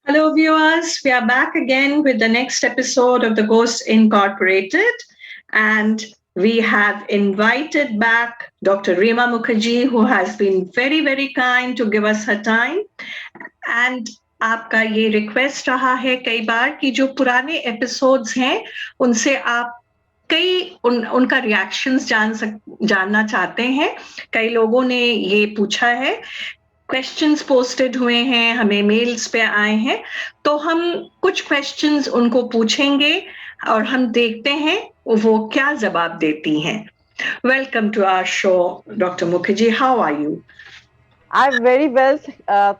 Hello, viewers. We are back again with the next episode of The Ghost Incorporated. And we have invited back Dr. Rima Mukherjee, who has been very, very kind to give us her time. And आपका ये request रहा है कई बार कि जो पुराने episodes हैं उनसे आप उनका रिएक्शंस जानना चाहते हैं। कई लोगों ने ये पूछा है, क्वेश्चंस पोस्टेड हुए हैं, हमें मेल्स पे आए हैं, तो हम कुछ क्वेश्चंस उनको पूछेंगे और हम देखते हैं वो क्या जवाब देती हैं। Welcome to our show doctor Mukherjee, how are you? I'm very well.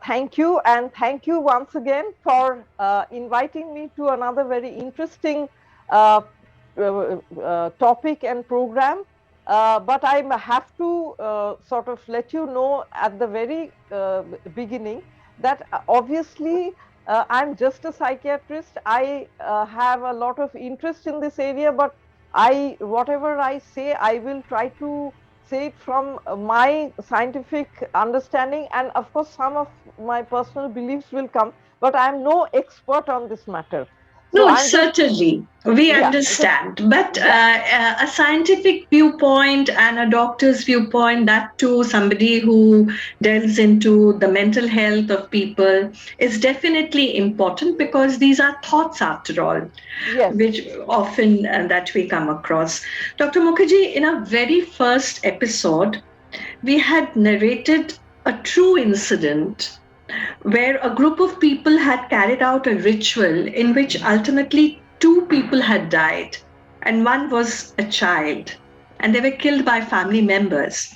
Thank you. And thank you once again for inviting me to another very interesting topic and program. But I have to sort of let you know at the very beginning that obviously I'm just a psychiatrist. I have a lot of interest in this area, but whatever I say, I will try to say it from my scientific understanding, and of course some of my personal beliefs will come, but I am no expert on this matter. So No, I'm just, certainly. We yeah, understand. But yeah, a scientific viewpoint and a doctor's viewpoint, that too, somebody who delves into the mental health of people, is definitely important because these are thoughts, after all, yes. which often that we come across. Dr. Mukherjee, in our very first episode, we had narrated a true incident where a group of people had carried out a ritual in which ultimately two people had died, and one was a child, and they were killed by family members.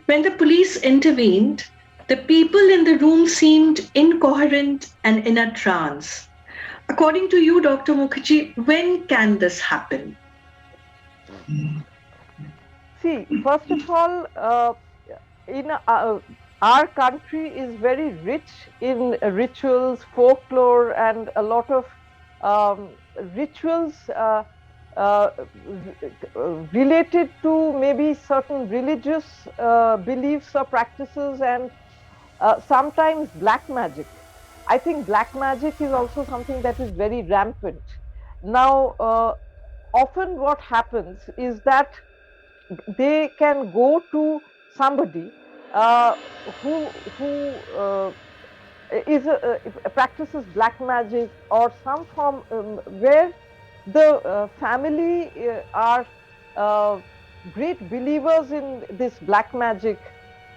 When the police intervened, the people in the room seemed incoherent and in a trance. According to you, Dr. Mukherjee, when can this happen? See, first of all, in our country is very rich in rituals, folklore, and a lot of rituals uh, related to maybe certain religious beliefs or practices, and sometimes black magic. I think black magic is also something that is very rampant. Now, often what happens is that they can go to somebody who practices black magic or some form where the family are uh, great believers in this black magic,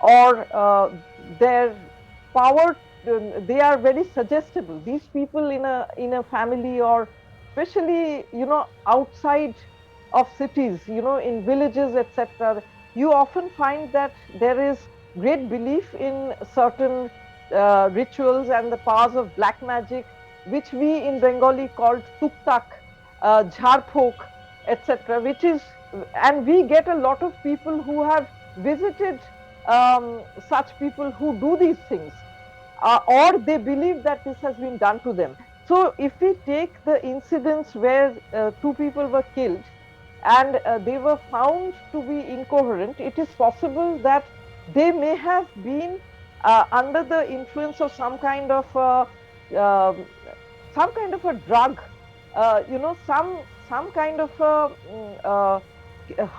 or their power, they are very suggestible. These people in a family, or especially outside of cities, in villages, etc., you often find that there is great belief in certain rituals and the powers of black magic, which we in Bengali called tuktak, jharphok, etc., which is, and we get a lot of people who have visited such people who do these things, or they believe that this has been done to them. So if we take the incidents where two people were killed and they were found to be incoherent, it is possible that they may have been under the influence of um, some kind of a drug, some kind of a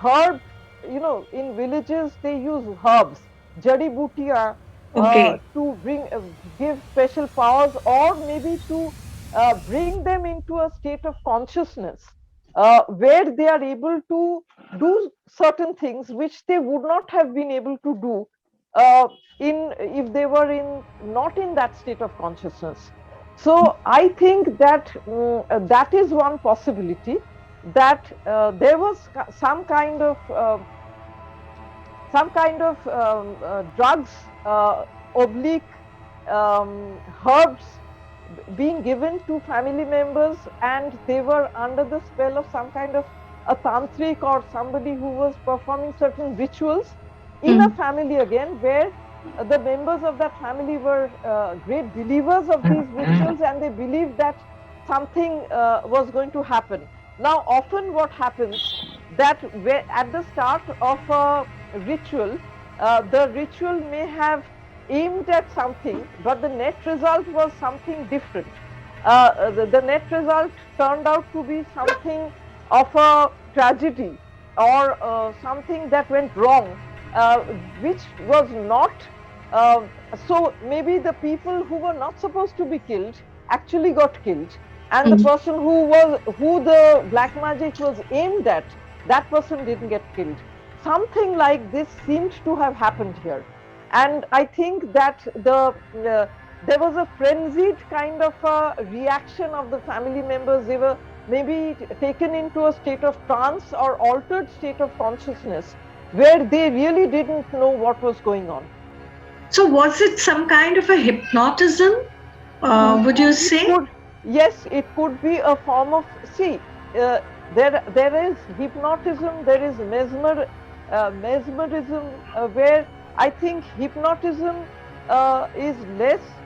herb. In villages they use herbs, jadi butiya, Okay. to give special powers, or maybe to bring them into a state of consciousness where they are able to do certain things which they would not have been able to do in if they were in not in that state of consciousness. So I think that that is one possibility, that there was some kind of drugs, oblique herbs being given to family members, and they were under the spell of some kind of a tantric or somebody who was performing certain rituals in a family again, where the members of that family were great believers of these rituals, and they believed that something was going to happen. Now, often what happens, that at the start of a ritual, the ritual may have aimed at something, but the net result was something different. The net result turned out to be something of a tragedy, or something that went wrong, uh, which was not. Uh, so maybe the people who were not supposed to be killed actually got killed, and the Mm. person who the black magic was aimed at, that person didn't get killed. Something like this seemed to have happened here, and I think that there was a frenzied kind of a reaction of the family members. They were maybe taken into a state of trance or altered state of consciousness, where they really didn't know what was going on. So was it some kind of a hypnotism? Would you say? Yes, it could be a form of, see, uh, there is hypnotism, there is mesmerism, where I think hypnotism is less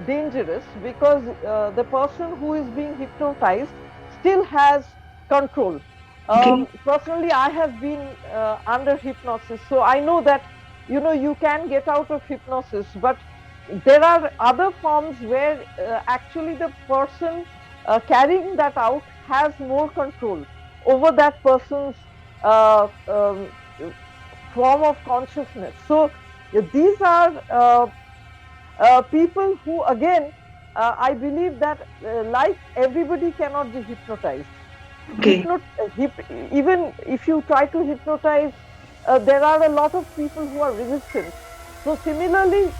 dangerous, because the person who is being hypnotized still has control. Okay. Personally, I have been under hypnosis, so I know that you can get out of hypnosis, but there are other forms where actually the person carrying that out has more control over that person's uh, um, form of consciousness. So these are people who, again, I believe that like everybody cannot be hypnotized. Okay. Even if you try to hypnotize, there are a lot of people who are resistant. So similarly,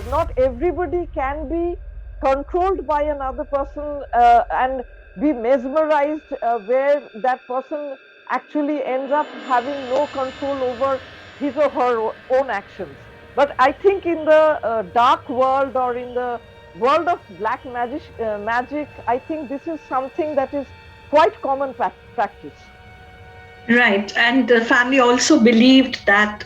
not everybody can be controlled by another person and be mesmerized, where that person actually ends up having no control over his or her own actions. But I think in the dark world, or in the world of black magic, I think this is something that is quite common practice. Right. And the family also believed that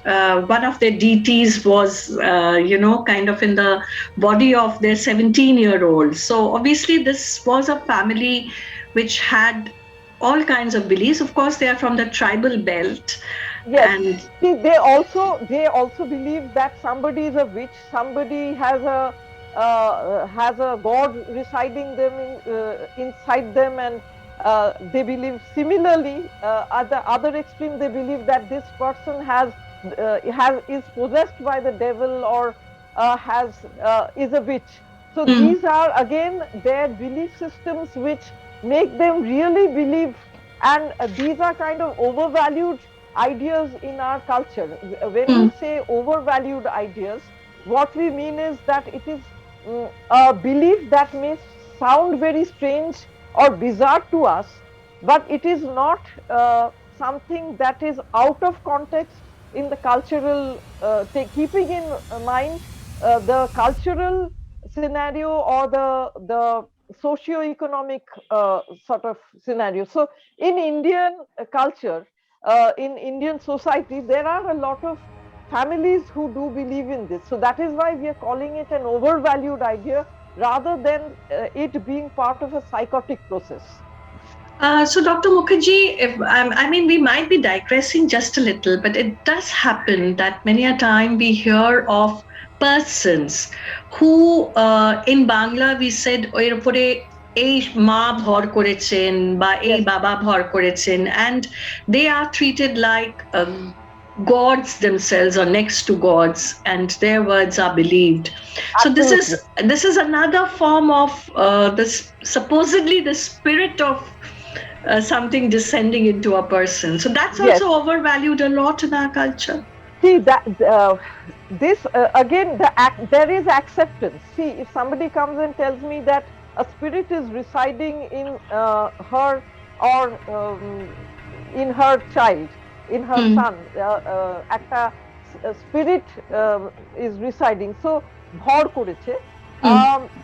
one of their deities was, kind of in the body of their 17-year-old. So obviously, this was a family which had all kinds of beliefs. Of course, they are from the tribal belt. Yes. And See, they also believe that somebody is a witch, somebody has a god residing them inside them, and they believe similarly. At the other extreme, they believe that this person is possessed by the devil, or has is a witch. So mm, these are again their belief systems, which make them really believe, and these are kind of overvalued ideas in our culture. When we mm, say overvalued ideas, what we mean is that it is a belief that may sound very strange or bizarre to us, but it is not something that is out of context in the cultural, keeping in mind the cultural scenario, or the socio-economic sort of scenario. So in Indian culture, in Indian society, there are a lot of families who do believe in this. So that is why we are calling it an overvalued idea, rather than it being part of a psychotic process. so, Dr. Mukherjee, I mean, we might be digressing just a little, but it does happen that many a time we hear of persons who, in Bangla, we said, "ওর উপরে এই মা ভর করেছেন বা এই Yes, বাবা ভর করেছেন," and they are treated like gods themselves or next to gods, and their words are believed. So absolutely. this is another form of this supposedly the spirit of something descending into a person. So that's Yes. also overvalued a lot in our culture. See that this again, there is acceptance. See, if somebody comes and tells me that a spirit is residing in her, or in her child, in her Mm. son, একটা spirit is residing, so ভর করেছে.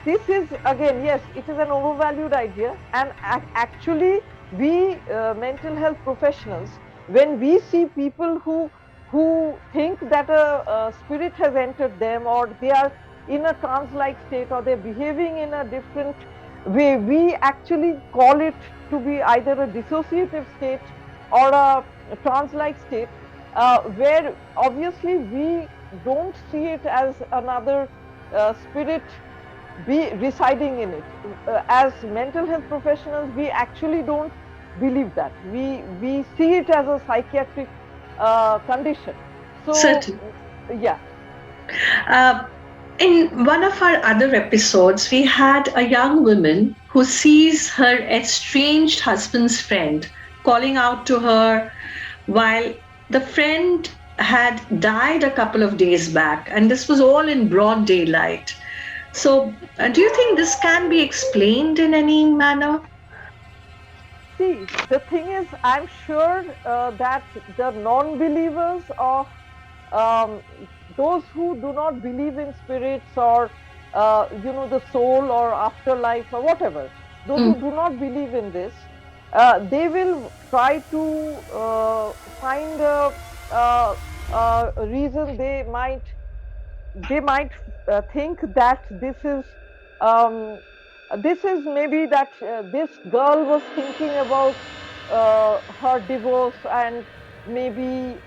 This is again, yes, it is an overvalued idea, and actually we mental health professionals, when we see people who think that a spirit has entered them, or they are in a trance-like state, or they're behaving in a different way, we actually call it to be either a dissociative state or a trance-like state, where obviously we don't see it as another spirit be residing in it. As mental health professionals, we actually don't believe that. We see it as a psychiatric condition. So, Certainly. yeah. Uh, in one of our other episodes, we had a young woman who sees her estranged husband's friend calling out to her while the friend had died a couple of days back, and this was all in broad daylight. So, do you think this can be explained in any manner? See, the thing is, I'm sure that the non-believers of um, those who do not believe in spirits or the soul or afterlife or whatever, those Mm. who do not believe in this, they will try to find uh, a reason. They might think that this is maybe that this girl was thinking about her divorce, and maybe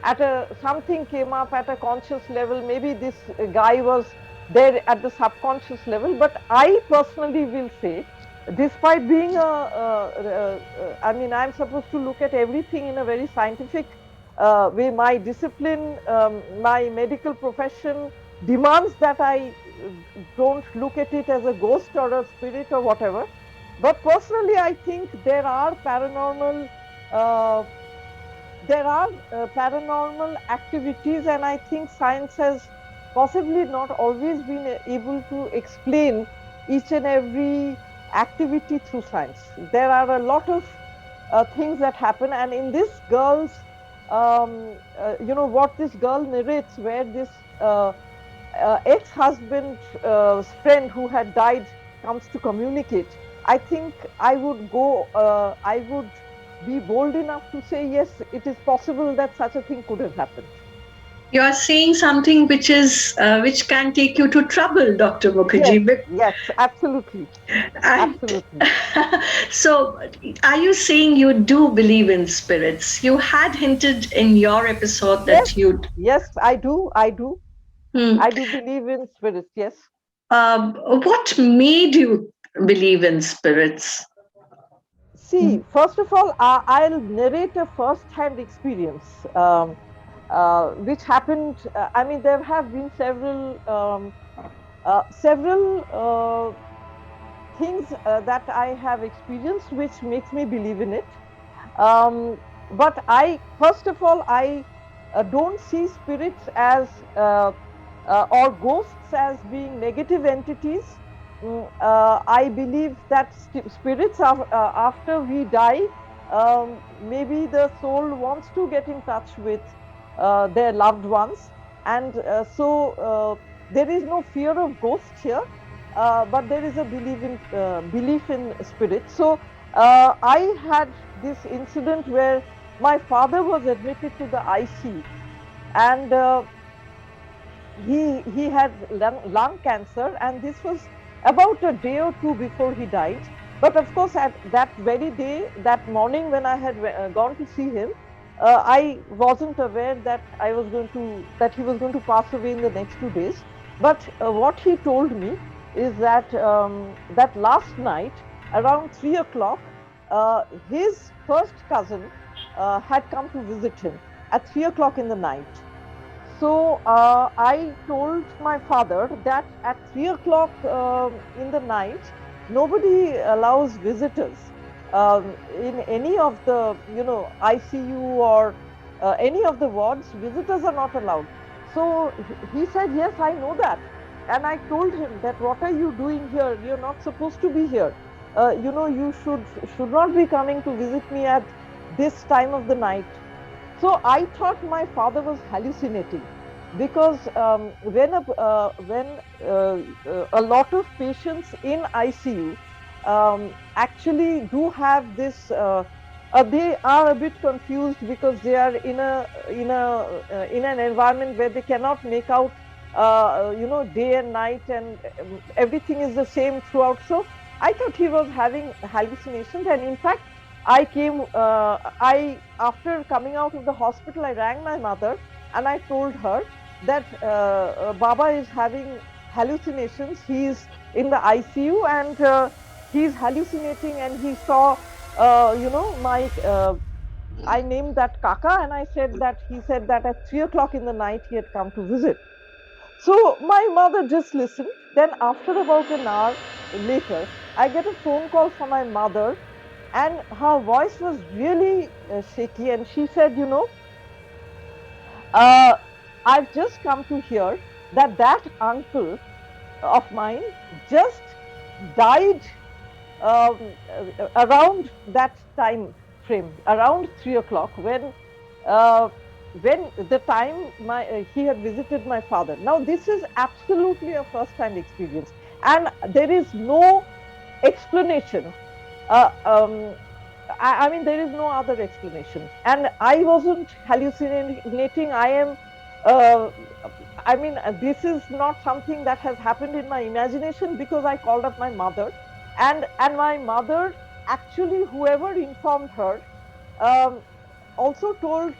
at a something came up at a conscious level. Maybe this guy was there at the subconscious level. But I personally will say, despite being I mean, I'm supposed to look at everything in a very scientific way. My discipline, my medical profession demands that I don't look at it as a ghost or a spirit or whatever. But personally, I think uh, there are paranormal activities, and I think science has possibly not always been able to explain each and every activity through science. There are a lot of things that happen, and in this girl's, what this girl narrates, where this ex-husband friend who had died comes to communicate. I think I would be bold enough to say, yes, it is possible that such a thing could have happened. You are saying something which can take you to trouble, Dr. Yes, Mukherjee. yes, absolutely, And absolutely. so, are you saying you do believe in spirits? You had hinted in your episode Yes, that you. yes, I do, I do. Hmm. I do believe in spirits, yes. What made you believe in spirits? See, first of all, I'll narrate a first-hand experience, which happened. I mean, there have been several things that I have experienced, which makes me believe in it. But first of all, I don't see spirits as or ghosts as being negative entities. I believe that spirits are, after we die, maybe the soul wants to get in touch with their loved ones, and there is no fear of ghosts here, but there is a belief in spirit. So I had this incident where my father was admitted to the ICU, and he had lung cancer, and this was about a day or two before he died. But of course, at that very day, that morning when I had gone to see him, I wasn't aware that he was going to pass away in the next 2 days. But what he told me is that that last night around 3 o'clock, his first cousin had come to visit him at 3 o'clock in the night. So I told my father that at 3 o'clock in the night, nobody allows visitors in any of the ICU or any of the wards. Visitors are not allowed. So he said, yes, I know that. And I told him that, what are you doing here? You're not supposed to be here. You should not be coming to visit me at this time of the night. So I thought my father was hallucinating, because when a lot of patients in ICU actually do have this, they are a bit confused, because they are in an environment where they cannot make out day and night, and everything is the same throughout. So I thought he was having hallucinations, and in fact, I after coming out of the hospital, I rang my mother and I told her. that Baba is having hallucinations. He is in the ICU and he's hallucinating, and he saw, my I named that Kaka, and I said that he said that at 3 o'clock in the night he had come to visit. So my mother just listened. Then after about an hour later, I get a phone call from my mother, and her voice was really shaky, and she said, uh, I've just come to hear that that uncle of mine just died around that time frame, around 3 o'clock, uh, when the time he had visited my father. Now this is absolutely a first time experience, and there is no explanation. I mean, there is no other explanation. And I wasn't hallucinating. Uh, I mean, this is not something that has happened in my imagination, because I called up my mother, and my mother, actually, whoever informed her, um, also told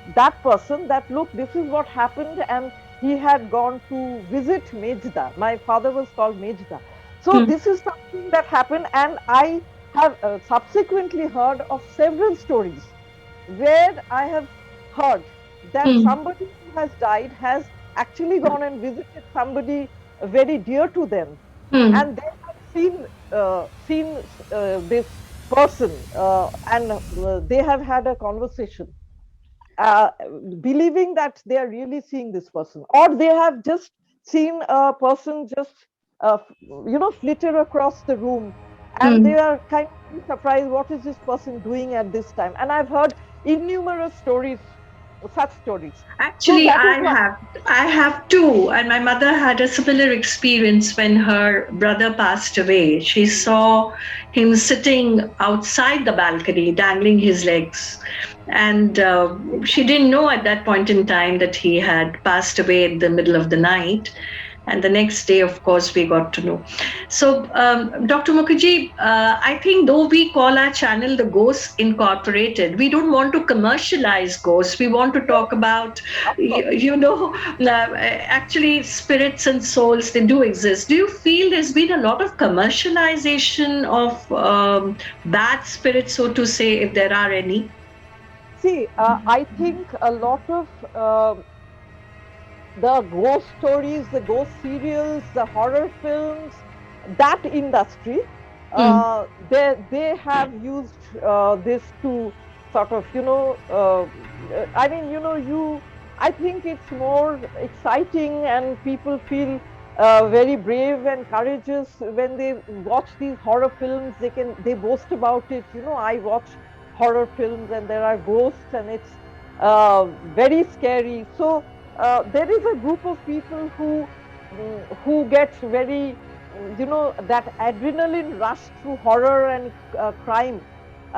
that person that, look, this is what happened, and he had gone to visit Mejda. My father was called Mejda. So Hmm. this is something that happened, and I have subsequently heard of several stories where I have heard that Hmm. somebody who has died has actually gone and visited somebody very dear to them, Hmm. and they have seen this person, and they have had a conversation, uh, believing that they are really seeing this person, or they have just seen a person just flitter across the room, and Hmm. they are kind of very surprised, what is this person doing at this time? And I've heard innumerous stories, such stories. So Actually, that is what. I have too. And my mother had a similar experience when her brother passed away. She saw him sitting outside the balcony, dangling his legs. And she didn't know at that point in time that he had passed away in the middle of the night. And the next day, of course, we got to know. So, Dr. Mukherjee, I think though we call our channel the Ghosts Incorporated, we don't want to commercialize ghosts. We want to talk about, Of course. actually spirits and souls, they do exist. Do you feel there's been a lot of commercialization of bad spirits, so to say, if there are any? See, I think a lot of the ghost stories, the ghost serials, the horror films, that industry, Hmm. they have used this to sort of, I mean, I think it's more exciting, and people feel very brave and courageous when they watch these horror films. They boast about it. I watch horror films and there are ghosts, and it's very scary. So there is a group of people who get very, that adrenaline rush through horror and crime.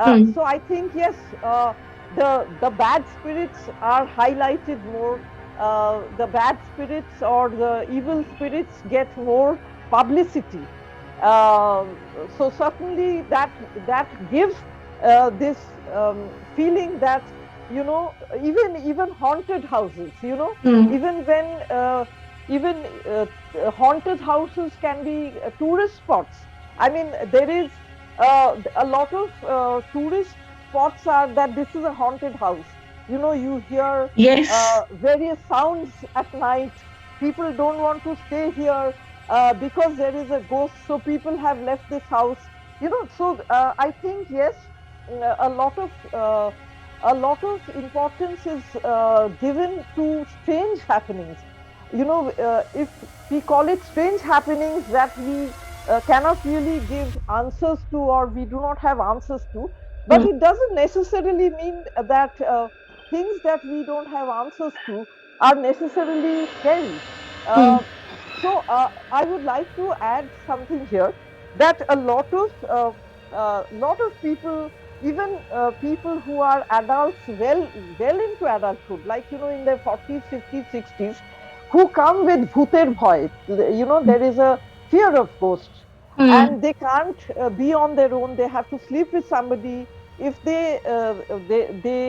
Hmm. So I think, yes, the bad spirits are highlighted more. The bad spirits or the evil spirits get more publicity. So certainly that gives this feeling that, even haunted houses, Hmm. even when even haunted houses can be tourist spots. I mean, there is a lot of tourist spots are that this is a haunted house. You hear Yes. various sounds at night. People don't want to stay here because there is a ghost, so people have left this house. So I think, yes, a lot of importance is given to strange happenings. If we call it strange happenings that we cannot really give answers to, or we do not have answers to, but Hmm. it doesn't necessarily mean that things that we don't have answers to are necessarily scary. Hmm. Uh, I would like to add something here, that a lot of people, even people who are adults, well into adulthood, like, in their 40s, 50s, 60s, who come with bhuter bhoy. There is a fear of ghosts, Hmm. and they can't be on their own. They have to sleep with somebody. if they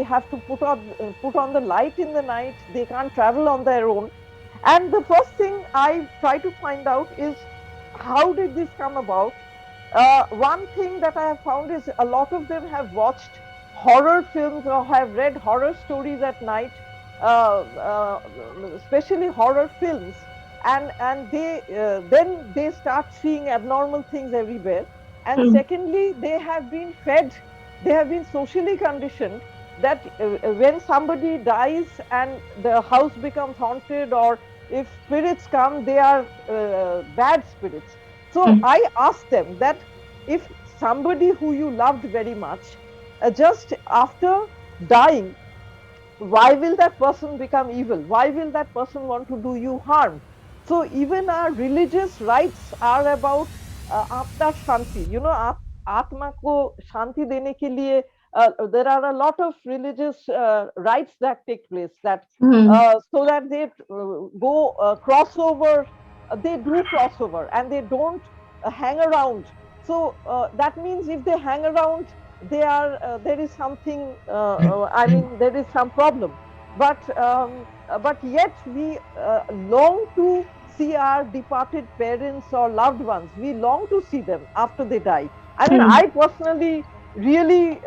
have to put on the light in the night, they can't travel on their own. And the first thing I try to find out is, how did this come about? One thing that I have found is a lot of them have watched horror films or have read horror stories at night, especially horror films, and then they start seeing abnormal things everywhere. And Mm. secondly, they have been socially conditioned that when somebody dies and the house becomes haunted, or if spirits come, they are bad spirits. So Mm. I asked them that if somebody who you loved very much, just after dying, why will that person become evil? Why will that person want to do you harm? So even our religious rites are about Atma Shanti. You know, Atma ko Shanti dene ke liye, there are a lot of religious rites that take place, that Mm. so that they go crossover, they do crossover and they don't hang around. So that means if they hang around, they are there is something, I mean, there is some problem. But yet we long to see our departed parents or loved ones. We long to see them after they die. I mean, Mm. I personally really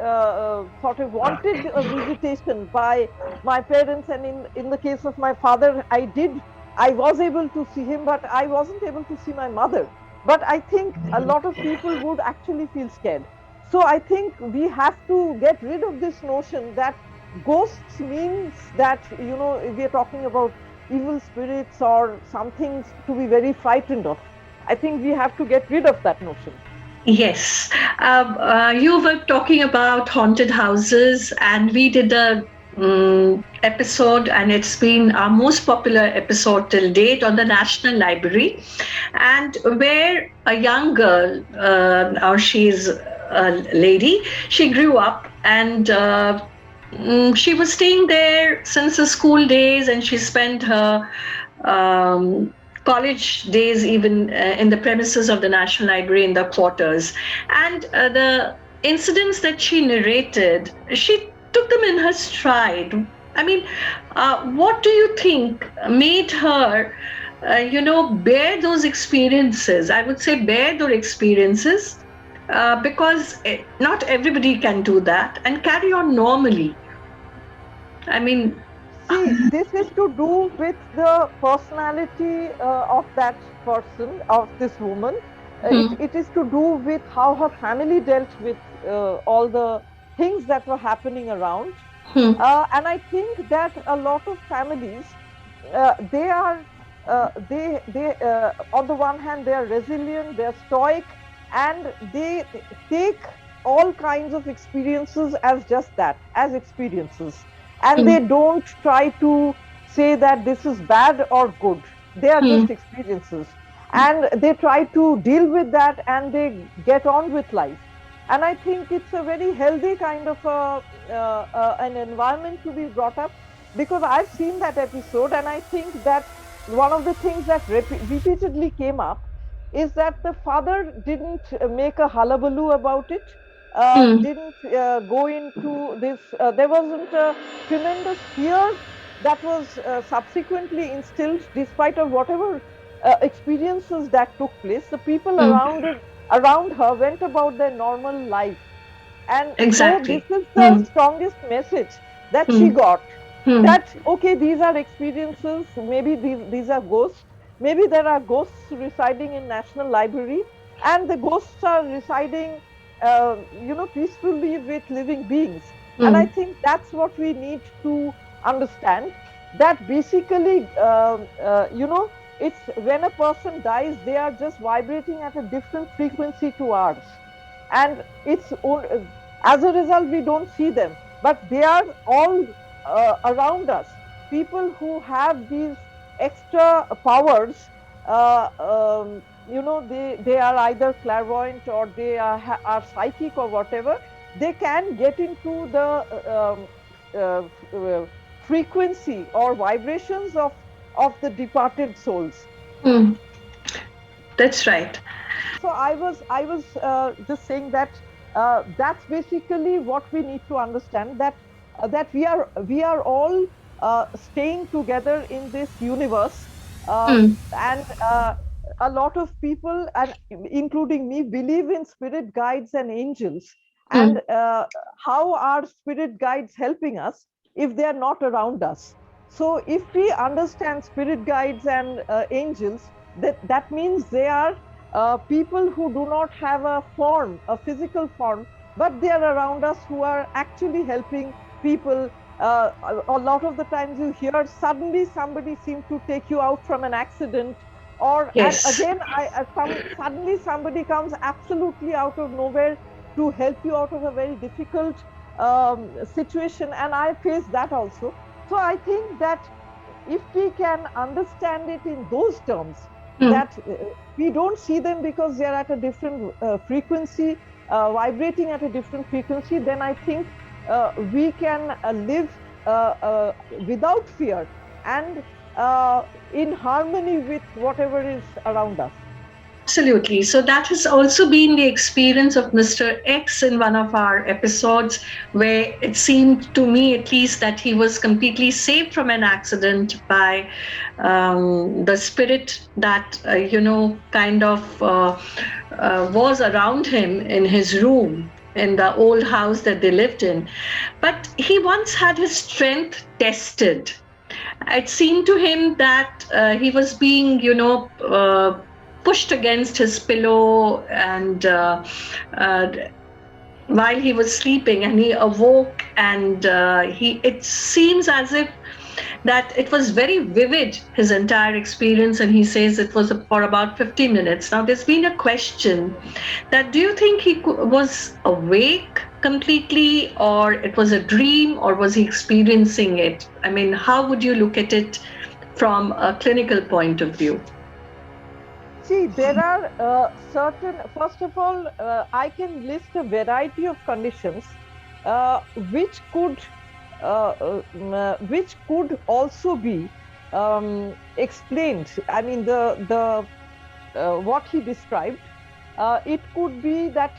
sort of wanted a visitation by my parents, and in the case of my father, I was able to see him, but I wasn't able to see my mother. But I think a lot of people would actually feel scared. So I think we have to get rid of this notion that ghosts means that, you know, we are talking about evil spirits or something to be very frightened of. I think we have to get rid of that notion. Yes. You were talking about haunted houses, and we did a episode, and it's been our most popular episode till date, on the National Library, and where a young girl, or she's a lady, she grew up, and she was staying there since the school days, and she spent her um, college days even in the premises of the National Library in the quarters. And the incidents that she narrated, she took them in her stride. I mean, what do you think made her, bear those experiences? I would say bear those experiences, because not everybody can do that and carry on normally. I mean, See, this is to do with the personality of that person, of this woman. hmm, It is to do with how her family dealt with all the things that were happening around. hmm, And I think that a lot of families, they are, they on the one hand, they are resilient, they are stoic, and they take all kinds of experiences as just that, as experiences, and hmm, they don't try to say that this is bad or good. They are hmm, just experiences, and they try to deal with that, and they get on with life. And I think it's a very healthy kind of an environment to be brought up, because I've seen that episode, and I think that one of the things that repeatedly came up is that the father didn't make a hullabaloo about it, hmm, didn't go into this. There wasn't a tremendous fear that was subsequently instilled, despite of whatever experiences that took place. The people hmm. around her went about their normal life. And so this Exactly. is the Hmm, strongest message that she hmm, got, hmm, that okay, these are experiences, maybe these are ghosts, maybe there are ghosts residing in National Library, and the ghosts are residing peacefully with living beings. And I hmm, think that's what we need to understand, that basically it's when a person dies, they are just vibrating at a different frequency to ours, and as a result we don't see them, but they are all around us. People who have these extra powers, they are either clairvoyant, or they are psychic, or whatever. They can get into the frequency or vibrations of the departed souls. hmm. That's right. So I was just saying that that's basically what we need to understand, that we are all staying together in this universe, and a lot of people, and including me, believe in spirit guides and angels. mm, And how are spirit guides helping us if they are not around us? So if we understand spirit guides and angels, that means they are people who do not have a form, a physical form, but they are around us, who are actually helping people. A lot of the times you hear suddenly somebody seems to take you out from an accident, or and yes. again suddenly somebody comes absolutely out of nowhere to help you out of a very difficult situation, and I face that also. So I think that if we can understand it in those terms, Mm. that we don't see them because they are at a different frequency, vibrating at a different frequency, then I think we can live without fear, and in harmony with whatever is around us. Absolutely. So that has also been the experience of Mr. X in one of our episodes, where it seemed to me, at least, that he was completely saved from an accident by the spirit that, kind of was around him in his room in the old house that they lived in. But he once had his strength tested. It seemed to him that he was being, pushed against his pillow, and uh, while he was sleeping, and he awoke, and he it seems as if that it was very vivid, his entire experience, and he says it was for about 50 minutes. Now there's been a question that, do you think he was awake completely, or it was a dream, or was he experiencing it? I mean, how would you look at it from a clinical point of view? See, there are certain, first of all, I can list a variety of conditions uh, which could which could also be explained. I mean, the what he described, it could be that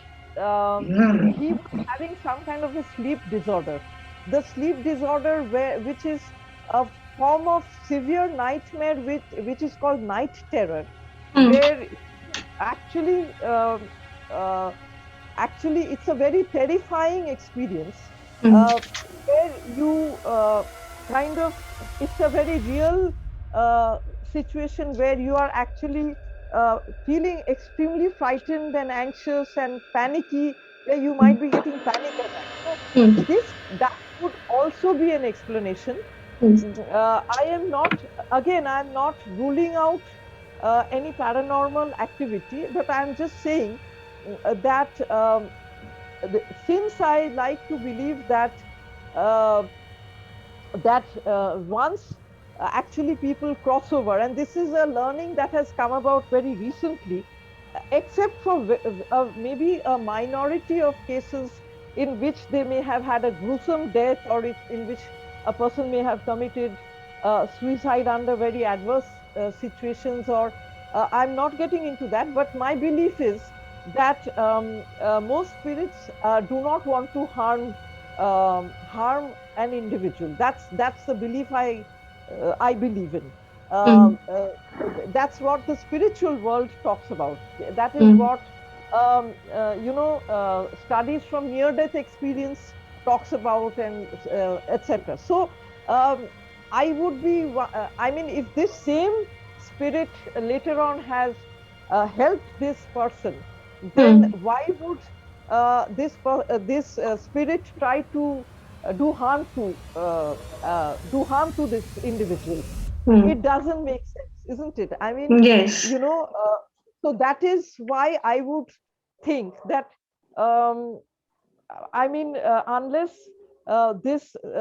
he was having some kind of a sleep disorder. The sleep disorder, which is a form of severe nightmare, which is called night terror, Mm, where actually uh, actually it's a very terrifying experience, mm, uh, where you kind of, it's a very real situation where you are actually feeling extremely frightened and anxious and panicky, where you might be getting panic attacks. So mm, this, that could also be an explanation. mm, I am not, again, I'm not ruling out any paranormal activity, but I'm just saying that since I like to believe that uh, once actually people cross over, and this is a learning that has come about very recently, except for maybe a minority of cases in which they may have had a gruesome death, or in which a person may have committed suicide under very adverse situations, or I'm not getting into that, but my belief is that most spirits do not want to harm an individual. That's the belief I believe in. mm, Um, uh, that's what the spiritual world talks about. That is mm. what studies from near-death experience talks about, and etc. So um, I would be. I mean, if this same spirit later on has helped this person, then Mm, why would this spirit try to do harm to this individual? mm. It doesn't make sense, isn't it? I mean, Yes. you know, so that is why I would think that, um, I mean, unless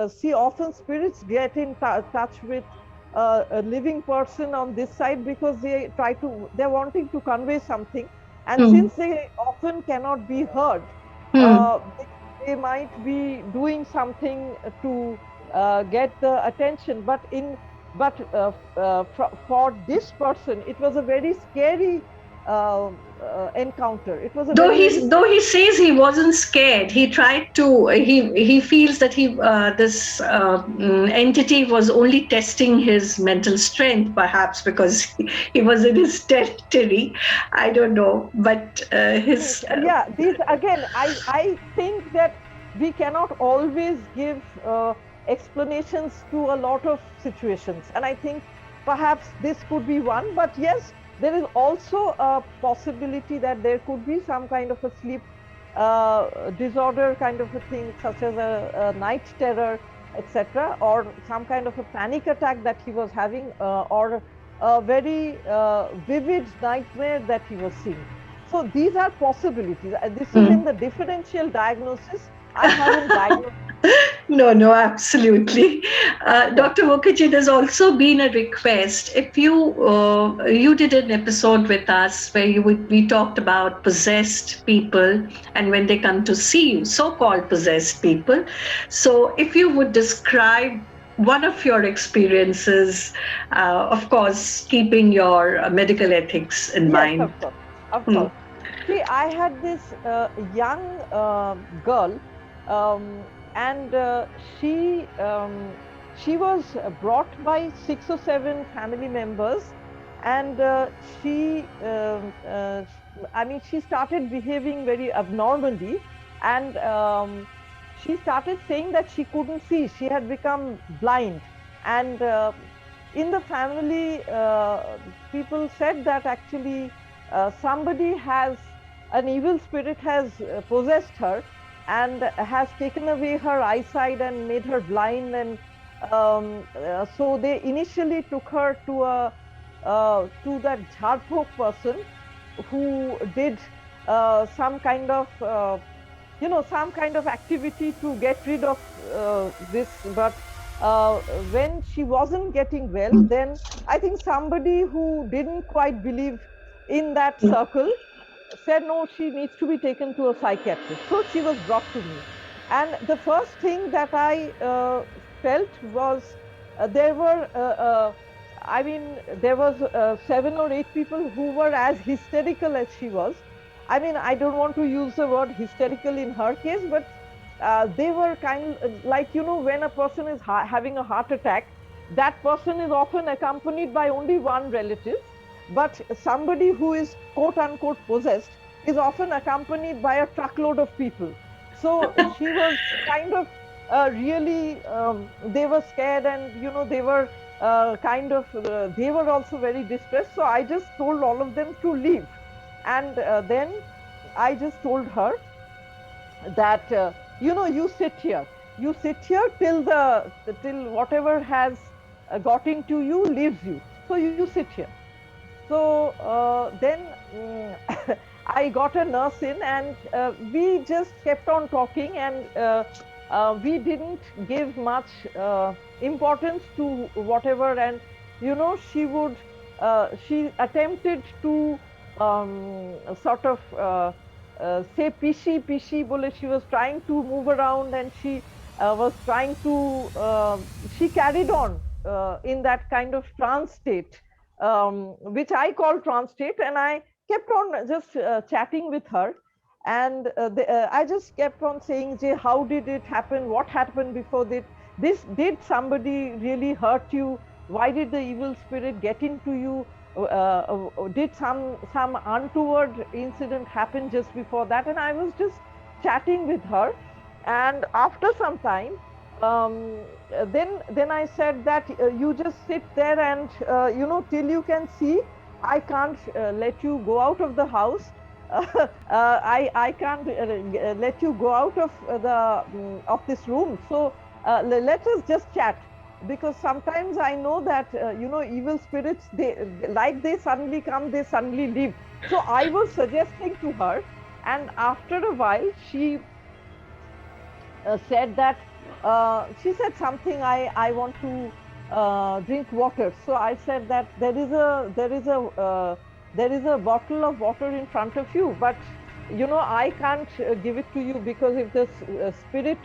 see, often spirits get in touch with a living person on this side, because they're wanting to convey something. And Mm, since they often cannot be heard, mm, they might be doing something to get the attention. For this person, it was a very scary encounter. It was a though he says he wasn't scared, he tried to. He feels that this entity was only testing his mental strength, perhaps because he was in his territory. I don't know, but his yeah. These again, I think that we cannot always give explanations to a lot of situations, and I think perhaps this could be one. But yes, there is also a possibility that there could be some kind of a sleep disorder kind of a thing, such as a night terror, etc., or some kind of a panic attack that he was having, or a very vivid nightmare that he was seeing. So these are possibilities. This is in the differential diagnosis. I haven't diagnosed. No, absolutely. Dr. Mukherjee, there's also been a request. If you did an episode with us where we talked about possessed people and when they come to see you, so-called possessed people. So if you would describe one of your experiences, of course, keeping your medical ethics in mind. Of course, of course. See, I had this young girl, and she was brought by 6 or 7 family members, and I mean, she started behaving very abnormally, and she started saying that she couldn't see. She had become blind, and in the family, people said that actually somebody an evil spirit has possessed her and has taken away her eyesight and made her blind, and so they initially took her to that Jharpok person who did some kind of some kind of activity to get rid of this, but when she wasn't getting well, then I think somebody who didn't quite believe in that circle said no, she needs to be taken to a psychiatrist. So she was brought to me, and the first thing that I felt was there was 7 or 8 people who were as hysterical as she was. I mean, I don't want to use the word hysterical in her case, but they were kind of like, when a person is having a heart attack, that person is often accompanied by only one relative. But somebody who is quote unquote possessed is often accompanied by a truckload of people. So she was kind of really, they were scared, and they were they were also very distressed. So I just told all of them to leave. And then I just told her that, you sit here till whatever has got into you leaves you. So you sit here. So then I got a nurse in, and we just kept on talking, and we didn't give much importance to whatever. And she attempted to sort of say pishi bole. She was trying to move around, and she was trying to she carried on in that kind of trance state, which I call trance state, and I kept on just chatting with her, and I just kept on saying, Jay, how did it happen? What happened before this? Did somebody really hurt you? Why did the evil spirit get into you? Did some untoward incident happen just before that? And I was just chatting with her, and after some time, then I said that you just sit there, and till you can see. I can't let you go out of the house. I can't let you go out of this room. So let us just chat, because sometimes I know that evil spirits, they suddenly come, they suddenly leave. So I was suggesting to her, and after a while she said that she said something, I want to drink water. So I said that there is a bottle of water in front of you, but I can't give it to you, because if the spirit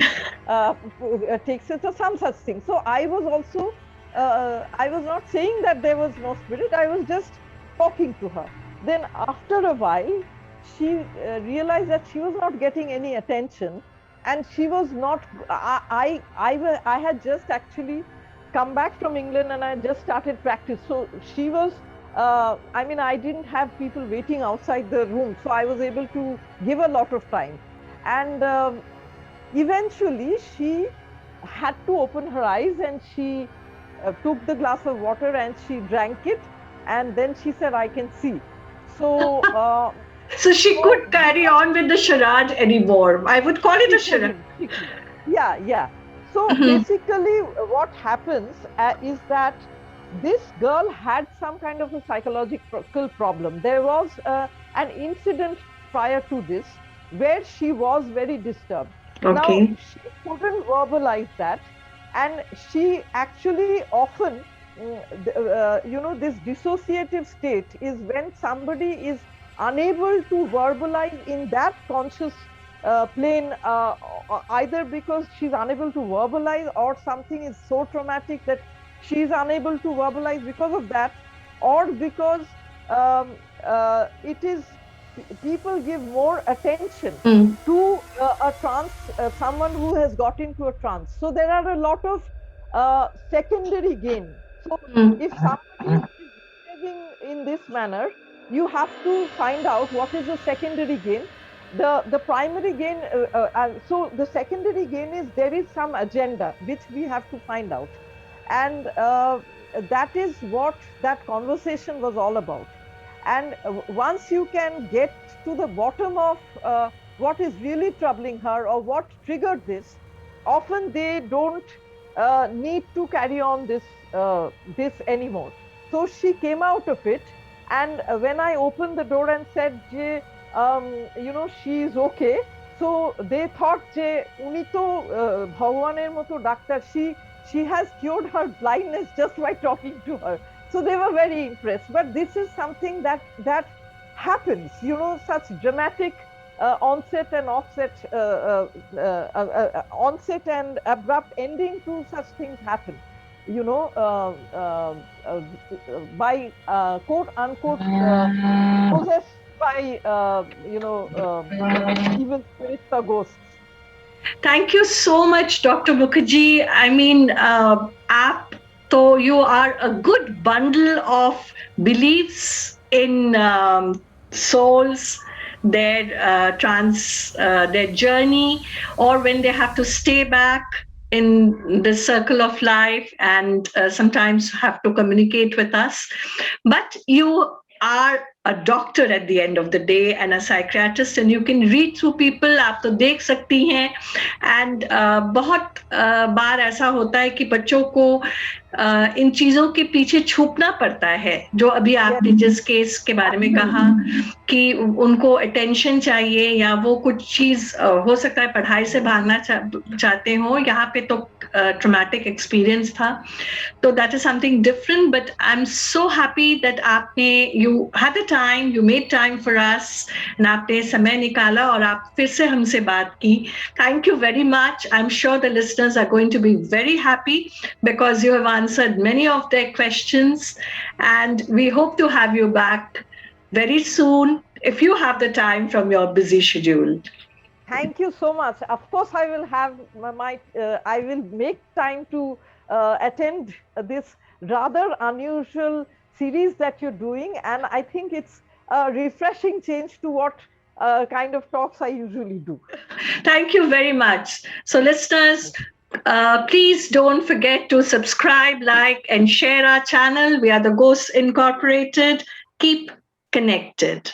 takes it, or some such thing. So I was also I was not saying that there was no spirit, I was just talking to her. Then after a while she realized that she was not getting any attention, and she was not. I had just actually come back from England, and I just started practice. So she was. I mean, I didn't have people waiting outside the room, so I was able to give a lot of time. And eventually, she had to open her eyes, and she took the glass of water and she drank it, and then she said, "I can see." So. So she could carry on with the charade anymore. I would call it a charade. Yeah, yeah. So basically, what happens is that this girl had some kind of a psychological problem. There was an incident prior to this where she was very disturbed. Okay. Now, she couldn't verbalize that, and she actually often, this dissociative state is when somebody is unable to verbalize in that conscious plane, either because she's unable to verbalize, or something is so traumatic that she's unable to verbalize because of that, or because it is people give more attention to a trance, someone who has got into a trance. So there are a lot of secondary gain. So if somebody is behaving in this manner, you have to find out what is the secondary gain. The primary gain, so the secondary gain is there is some agenda which we have to find out, and that is what that conversation was all about. And once you can get to the bottom of what is really troubling her or what triggered this, often they don't need to carry on this anymore. So she came out of it, and when I opened the door and said, she is okay, so they thought, uni to bhagwaner moto doctor, she has cured her blindness just by talking to her. So they were very impressed. But this is something that happens, such dramatic onset and offset, onset and abrupt ending to such things happen, by quote unquote possessed by evil spirits or ghosts. Thank you so much, Dr. Mukherjee. I mean, so you are a good bundle of beliefs in souls, their their journey, or when they have to stay back in the circle of life and sometimes have to communicate with us. But you are a doctor at the end of the day and a psychiatrist, and you can read through people. आप तो देख सकती हैं, and बहुत बार ऐसा होता है कि बच्चों को इन चीजों के पीछे छुपना पड़ता है, जो अभी आपने जिस केस के बारे में कहा कि उनको अटेंशन चाहिए, या वो कुछ चीज हो सकता है पढ़ाई से भागना चाहते हो, यहाँ पे तो traumatic experience था, तो that is something different. But I'm so happy that you had the time, you made time for us, and आपने समय निकाला और आप फिर से हमसे बात की. Thank you very much. I'm sure the listeners are going to be very happy because you have answered many of their questions, and we hope to have you back very soon if you have the time from your busy schedule. Thank you so much. Of course, I will have I will make time to attend this rather unusual series that you're doing, and I think it's a refreshing change to what kind of talks I usually do. Thank you very much. So, listeners, please don't forget to subscribe, like, and share our channel. We are the Ghosts Incorporated. Keep connected.